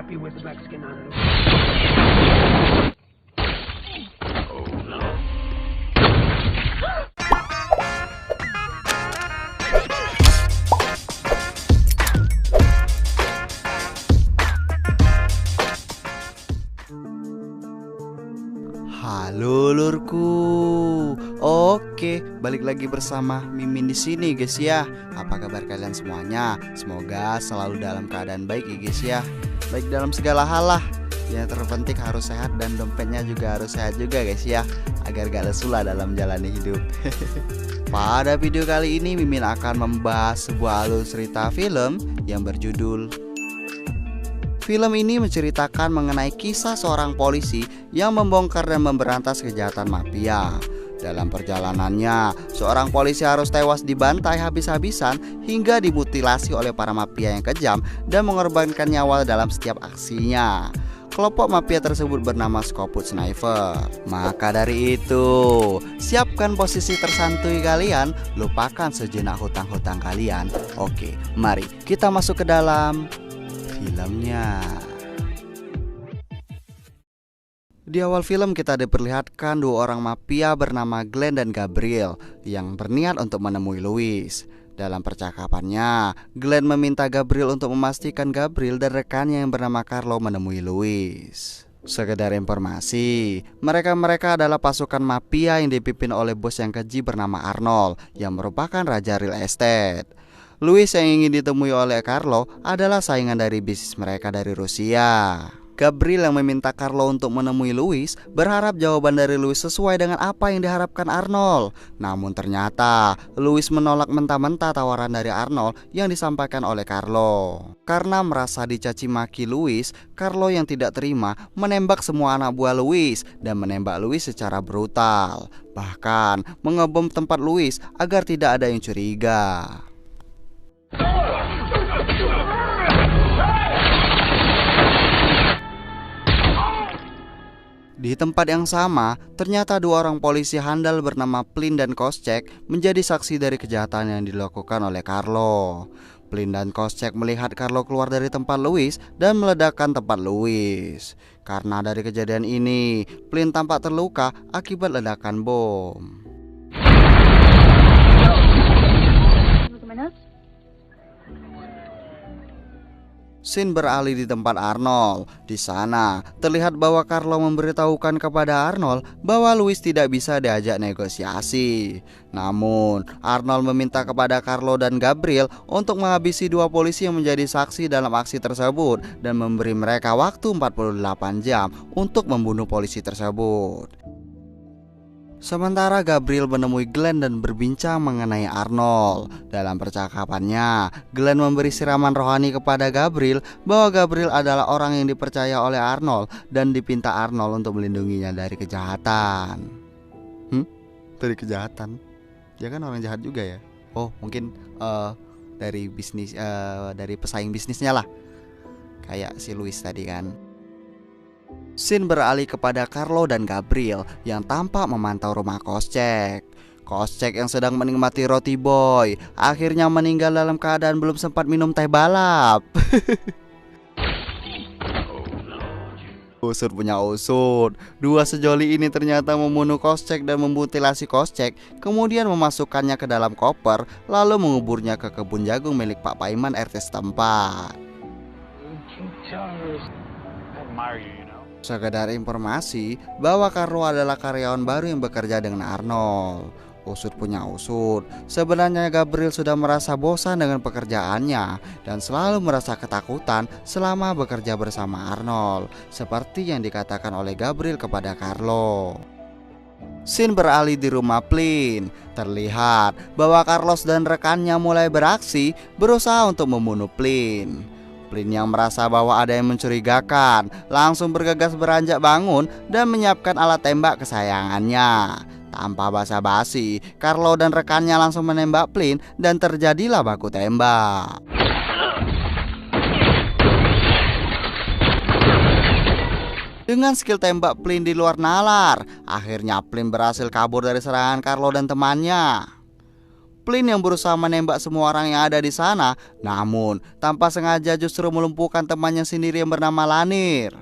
happy with the Mexican on it. Oh no. Halo lurku. Oke, balik lagi bersama Mimin di sini guys ya. Apa kabar kalian semuanya? Semoga selalu dalam keadaan baik ya guys ya. Baik dalam segala hal lah. Yang terpenting harus sehat dan dompetnya juga harus sehat juga guys ya, agar gak lesu lah dalam jalani hidup. Pada video kali ini Mimin akan membahas sebuah alur cerita film yang berjudul. Film ini menceritakan mengenai kisah seorang polisi yang membongkar dan memberantas kejahatan mafia. Dalam perjalanannya, seorang polisi harus tewas dibantai habis-habisan hingga dimutilasi oleh para mafia yang kejam dan mengorbankan nyawa dalam setiap aksinya. Kelompok mafia tersebut bernama Scopus Sniper. Maka dari itu, siapkan posisi tersantuy kalian, lupakan sejenak hutang-hutang kalian. Oke, mari kita masuk ke dalam filmnya. Di awal film kita diperlihatkan dua orang mafia bernama Glenn dan Gabriel yang berniat untuk menemui Louis. Dalam percakapannya, Glenn meminta Gabriel untuk memastikan Gabriel dan rekannya yang bernama Carlo menemui Louis. Sekedar informasi, mereka adalah pasukan mafia yang dipimpin oleh bos yang keji bernama Arnold yang merupakan raja real estate. Louis yang ingin ditemui oleh Carlo adalah saingan dari bisnis mereka dari Rusia. Gabriel yang meminta Carlo untuk menemui Louis berharap jawaban dari Louis sesuai dengan apa yang diharapkan Arnold. Namun ternyata Louis menolak mentah-mentah tawaran dari Arnold yang disampaikan oleh Carlo. Karena merasa dicaci maki Louis, Carlo yang tidak terima menembak semua anak buah Louis dan menembak Louis secara brutal. Bahkan mengebom tempat Louis agar tidak ada yang curiga. Di tempat yang sama, ternyata dua orang polisi handal bernama Plin dan Koscheck menjadi saksi dari kejahatan yang dilakukan oleh Carlo. Plin dan Koscheck melihat Carlo keluar dari tempat Louis dan meledakkan tempat Louis. Karena dari kejadian ini, Plin tampak terluka akibat ledakan bom. Scene beralih di tempat Arnold. Di sana terlihat bahwa Carlo memberitahukan kepada Arnold bahwa Louis tidak bisa diajak negosiasi. Namun Arnold meminta kepada Carlo dan Gabriel untuk menghabisi dua polisi yang menjadi saksi dalam aksi tersebut dan memberi mereka waktu 48 jam untuk membunuh polisi tersebut. Sementara Gabriel menemui Glenn dan berbincang mengenai Arnold. Dalam percakapannya, Glenn memberi siraman rohani kepada Gabriel bahwa Gabriel adalah orang yang dipercaya oleh Arnold dan dipinta Arnold untuk melindunginya dari kejahatan. Dari kejahatan? Dia kan orang jahat juga ya? Oh, mungkin dari bisnis, dari pesaing bisnisnya lah. Kayak si Louis tadi kan. Scene beralih kepada Carlo dan Gabriel yang tampak memantau rumah Koscheck. Koscheck yang sedang menikmati roti boy akhirnya meninggal dalam keadaan belum sempat minum teh balap. Usut punya usut, dua sejoli ini ternyata membunuh Koscheck dan memutilasi Koscheck, kemudian memasukkannya ke dalam koper lalu menguburnya ke kebun jagung milik Pak Paiman RT setempat. Sekedar informasi bahwa Carlo adalah karyawan baru yang bekerja dengan Arnold. Usut punya usut, sebenarnya Gabriel sudah merasa bosan dengan pekerjaannya dan selalu merasa ketakutan selama bekerja bersama Arnold, seperti yang dikatakan oleh Gabriel kepada Carlo. Scene beralih di rumah Plin. Terlihat bahwa Carlos dan rekannya mulai beraksi berusaha untuk membunuh Plin. Plin yang merasa bahwa ada yang mencurigakan langsung bergegas beranjak bangun dan menyiapkan alat tembak kesayangannya. Tanpa basa-basi, Carlo dan rekannya langsung menembak Plin dan terjadilah baku tembak. Dengan skill tembak Plin di luar nalar, akhirnya Plin berhasil kabur dari serangan Carlo dan temannya. Flynn yang berusaha menembak semua orang yang ada di sana, namun tanpa sengaja justru melumpuhkan temannya sendiri yang bernama Lanir.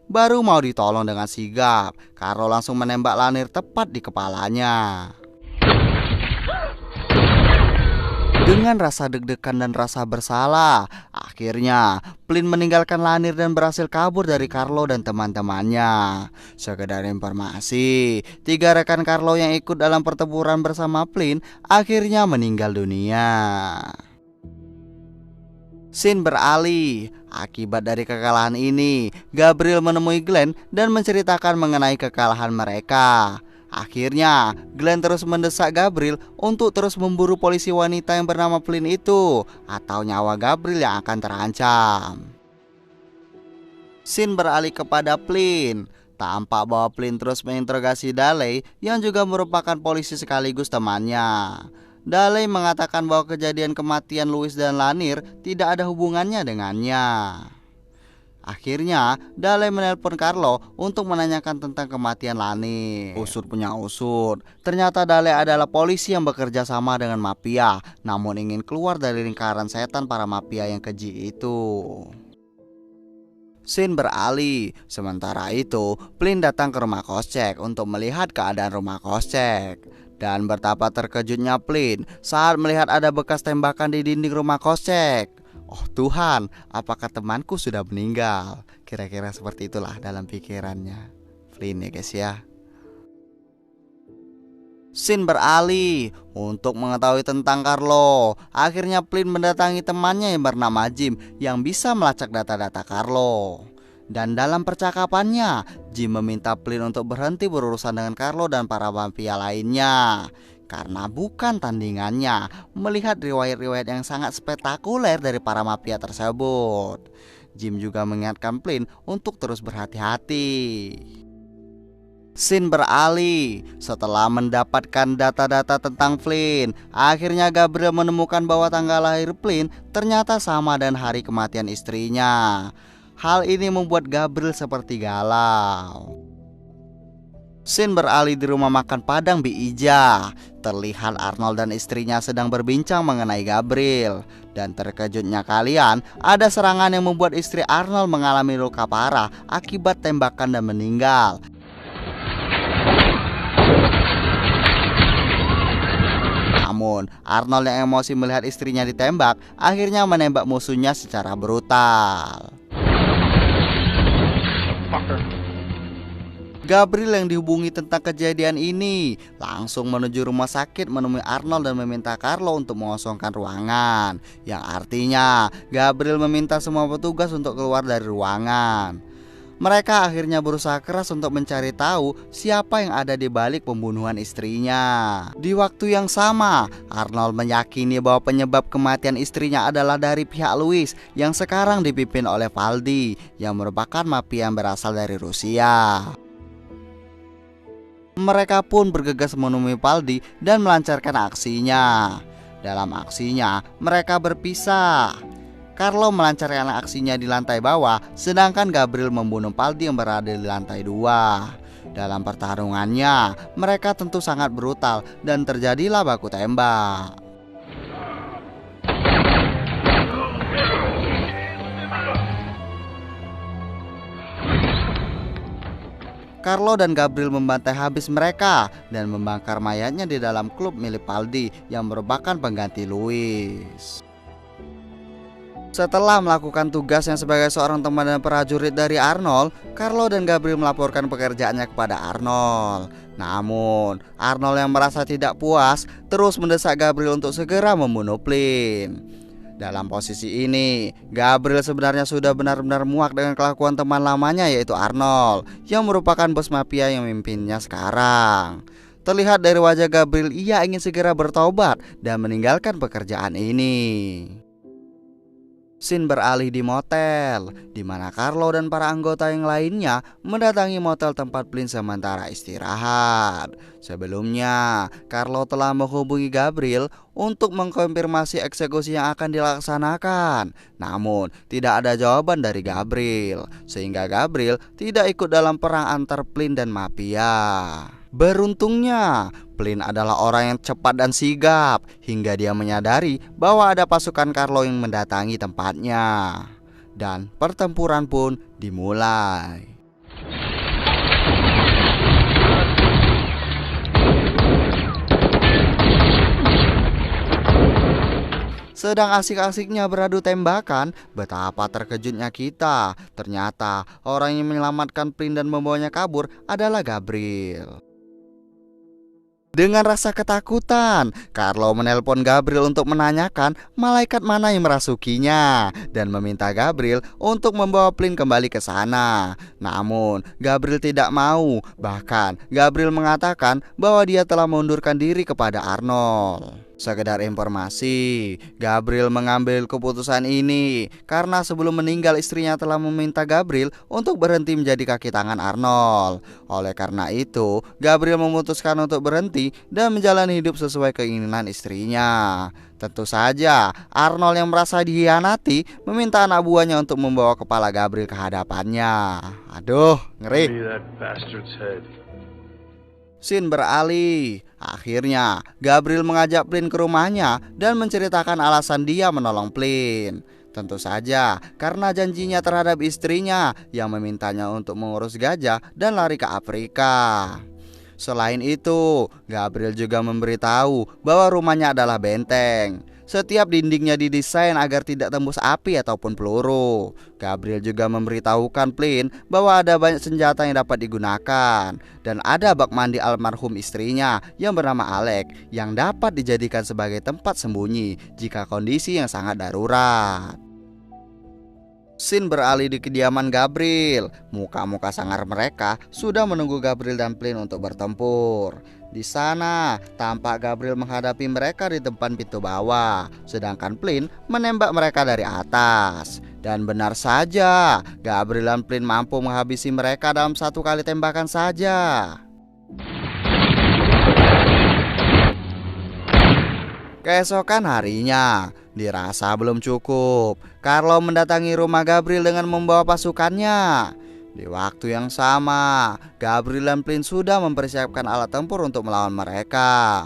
Baru mau ditolong dengan sigap, Carlo langsung menembak Lanir tepat di kepalanya. Dengan rasa deg-degan dan rasa bersalah, akhirnya Flynn meninggalkan Lanir dan berhasil kabur dari Carlo dan teman-temannya. Sekedar informasi, 3 rekan Carlo yang ikut dalam pertempuran bersama Flynn akhirnya meninggal dunia. Scene beralih. Akibat dari kekalahan ini, Gabriel menemui Glenn dan menceritakan mengenai kekalahan mereka. Akhirnya, Glenn terus mendesak Gabriel untuk terus memburu polisi wanita yang bernama Flynn itu, atau nyawa Gabriel yang akan terancam. Scene beralih kepada Flynn. Tampak bahwa Flynn terus menginterogasi Dale yang juga merupakan polisi sekaligus temannya. Dale mengatakan bahwa kejadian kematian Louis dan Lanir tidak ada hubungannya dengannya. Akhirnya, Dale menelpon Carlo untuk menanyakan tentang kematian Lanir. Usut punya usut, ternyata Dale adalah polisi yang bekerja sama dengan mafia, namun ingin keluar dari lingkaran setan para mafia yang keji itu. Scene beralih. Sementara itu, Flynn datang ke rumah Koscheck untuk melihat keadaan rumah Koscheck. Dan betapa terkejutnya Flynn saat melihat ada bekas tembakan di dinding rumah Koscheck. Oh Tuhan, apakah temanku sudah meninggal? Kira-kira seperti itulah dalam pikirannya Flynn ya guys ya. Scene beralih. Untuk mengetahui tentang Carlo, akhirnya Flynn mendatangi temannya yang bernama Jim yang bisa melacak data-data Carlo. Dan dalam percakapannya, Jim meminta Flynn untuk berhenti berurusan dengan Carlo dan para mafia lainnya, karena bukan tandingannya melihat riwayat-riwayat yang sangat spektakuler dari para mafia tersebut. Jim juga mengingatkan Flynn untuk terus berhati-hati. Scene beralih. Setelah mendapatkan data-data tentang Flynn, akhirnya Gabriel menemukan bahwa tanggal lahir Flynn ternyata sama dan hari kematian istrinya. Hal ini membuat Gabriel seperti galau. Scene beralih di rumah makan Padang Bi Ija. Terlihat Arnold dan istrinya sedang berbincang mengenai Gabriel. Dan terkejutnya kalian, ada serangan yang membuat istri Arnold mengalami luka parah akibat tembakan dan meninggal. Namun, Arnold yang emosi melihat istrinya ditembak, akhirnya menembak musuhnya secara brutal. Gabriel yang dihubungi tentang kejadian ini langsung menuju rumah sakit menemui Arnold dan meminta Carlo untuk mengosongkan ruangan. Yang artinya Gabriel meminta semua petugas untuk keluar dari ruangan. Mereka akhirnya berusaha keras untuk mencari tahu siapa yang ada di balik pembunuhan istrinya. Di waktu yang sama, Arnold meyakini bahwa penyebab kematian istrinya adalah dari pihak Louis yang sekarang dipimpin oleh Valdi, yang merupakan mafia yang berasal dari Rusia. Mereka pun bergegas menemui Valdi dan melancarkan aksinya. Dalam aksinya, mereka berpisah. Carlo melancarkan aksinya di lantai bawah, sedangkan Gabriel membunuh Valdi yang berada di lantai 2. Dalam pertarungannya, mereka tentu sangat brutal dan terjadilah baku tembak. Carlo dan Gabriel membantai habis mereka dan membakar mayatnya di dalam klub milik Valdi yang merupakan pengganti Louis. Setelah melakukan tugasnya sebagai seorang teman dan prajurit dari Arnold, Carlo dan Gabriel melaporkan pekerjaannya kepada Arnold. Namun, Arnold yang merasa tidak puas terus mendesak Gabriel untuk segera membunuh Flynn. Dalam posisi ini, Gabriel sebenarnya sudah benar-benar muak dengan kelakuan teman lamanya, yaitu Arnold, yang merupakan bos mafia yang memimpinnya sekarang. Terlihat dari wajah Gabriel, ia ingin segera bertobat dan meninggalkan pekerjaan ini. Scene beralih di motel, di mana Carlo dan para anggota yang lainnya mendatangi motel tempat Flynn sementara istirahat. Sebelumnya, Carlo telah menghubungi Gabriel untuk mengkonfirmasi eksekusi yang akan dilaksanakan. Namun, tidak ada jawaban dari Gabriel, sehingga Gabriel tidak ikut dalam perang antar Flynn dan mafia. Beruntungnya, Flynn adalah orang yang cepat dan sigap hingga dia menyadari bahwa ada pasukan Carlo yang mendatangi tempatnya. Dan pertempuran pun dimulai. Sedang asik-asiknya beradu tembakan, betapa terkejutnya kita. Ternyata orang yang menyelamatkan Flynn dan membawanya kabur adalah Gabriel. Dengan rasa ketakutan, Carlo menelpon Gabriel untuk menanyakan malaikat mana yang merasukinya dan meminta Gabriel untuk membawa Flynn kembali ke sana. Namun, Gabriel tidak mau. Bahkan, Gabriel mengatakan bahwa dia telah mengundurkan diri kepada Arnold. Sekedar informasi, Gabriel mengambil keputusan ini karena sebelum meninggal istrinya telah meminta Gabriel untuk berhenti menjadi kaki tangan Arnold. Oleh karena itu, Gabriel memutuskan untuk berhenti dan menjalani hidup sesuai keinginan istrinya. Tentu saja, Arnold yang merasa dihianati meminta anak buahnya untuk membawa kepala Gabriel ke hadapannya. Aduh, ngeri. Scene beralih. Akhirnya, Gabriel mengajak Flynn ke rumahnya dan menceritakan alasan dia menolong Flynn. Tentu saja, karena janjinya terhadap istrinya yang memintanya untuk mengurus gajah dan lari ke Afrika. Selain itu, Gabriel juga memberitahu bahwa rumahnya adalah benteng. Setiap dindingnya didesain agar tidak tembus api ataupun peluru. Gabriel juga memberitahukan Flynn bahwa ada banyak senjata yang dapat digunakan. Dan ada bak mandi almarhum istrinya yang bernama Alex yang dapat dijadikan sebagai tempat sembunyi jika kondisi yang sangat darurat. Scene beralih di kediaman Gabriel. Muka-muka sangar mereka sudah menunggu Gabriel dan Flynn untuk bertempur. Di sana, tampak Gabriel menghadapi mereka di depan pintu bawah, sedangkan Flynn menembak mereka dari atas. Dan benar saja, Gabriel dan Flynn mampu menghabisi mereka dalam satu kali tembakan saja. Keesokan harinya, dirasa belum cukup, Carlo mendatangi rumah Gabriel dengan membawa pasukannya. Di waktu yang sama, Gabriel dan Flynn sudah mempersiapkan alat tempur untuk melawan mereka.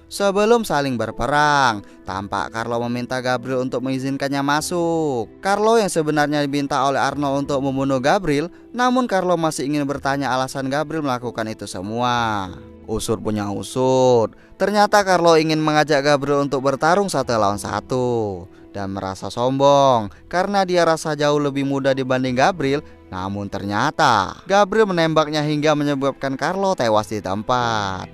Sebelum saling berperang, tampak Carlo meminta Gabriel untuk mengizinkannya masuk. Carlo yang sebenarnya diminta oleh Arnold untuk membunuh Gabriel, namun Carlo masih ingin bertanya alasan Gabriel melakukan itu semua. Usut punya usut, ternyata Carlo ingin mengajak Gabriel untuk bertarung 1 lawan 1 dan merasa sombong karena dia rasa jauh lebih muda dibanding Gabriel. Namun ternyata Gabriel menembaknya hingga menyebabkan Carlo tewas di tempat.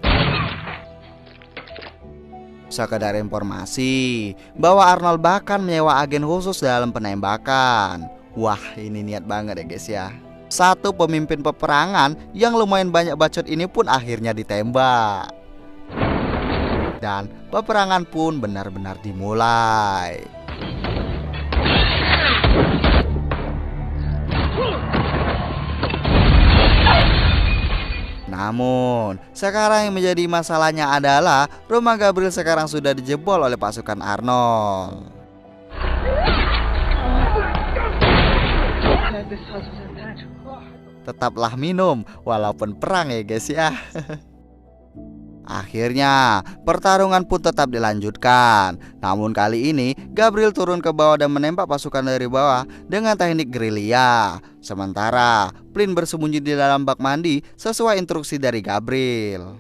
Sekedar informasi bahwa Arnold bahkan menyewa agen khusus dalam penembakan. Wah, ini niat banget ya guys ya. Satu pemimpin peperangan yang lumayan banyak bacot ini pun akhirnya ditembak. Dan peperangan pun benar-benar dimulai. Namun, sekarang yang menjadi masalahnya adalah rumah Gabriel sekarang sudah dijebol oleh pasukan Arnold. Tetaplah minum walaupun perang ya guys ya. Akhirnya, pertarungan pun tetap dilanjutkan. Namun kali ini, Gabriel turun ke bawah dan menembak pasukan dari bawah dengan teknik gerilya. Sementara, Flynn bersembunyi di dalam bak mandi sesuai instruksi dari Gabriel.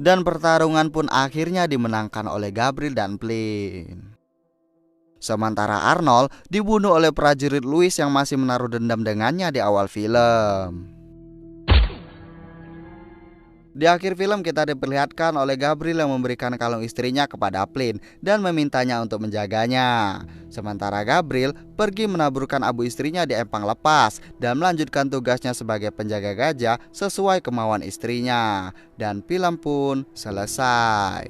Dan pertarungan pun akhirnya dimenangkan oleh Gabriel dan Flynn. Sementara Arnold dibunuh oleh prajurit Louis yang masih menaruh dendam dengannya di awal film. Di akhir film kita diperlihatkan oleh Gabriel yang memberikan kalung istrinya kepada Flynn dan memintanya untuk menjaganya. Sementara Gabriel pergi menaburkan abu istrinya di empang lepas dan melanjutkan tugasnya sebagai penjaga gajah sesuai kemauan istrinya. Dan film pun selesai.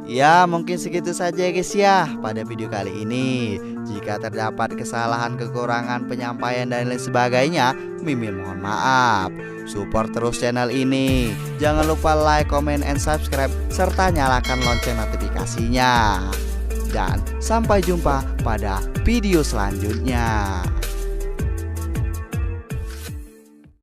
Ya, mungkin segitu saja guys ya pada video kali ini. Jika terdapat kesalahan, kekurangan, penyampaian dan lain sebagainya, Mimin mohon maaf. Support terus channel ini. Jangan lupa like, comment, and subscribe serta nyalakan lonceng notifikasinya. Dan sampai jumpa pada video selanjutnya.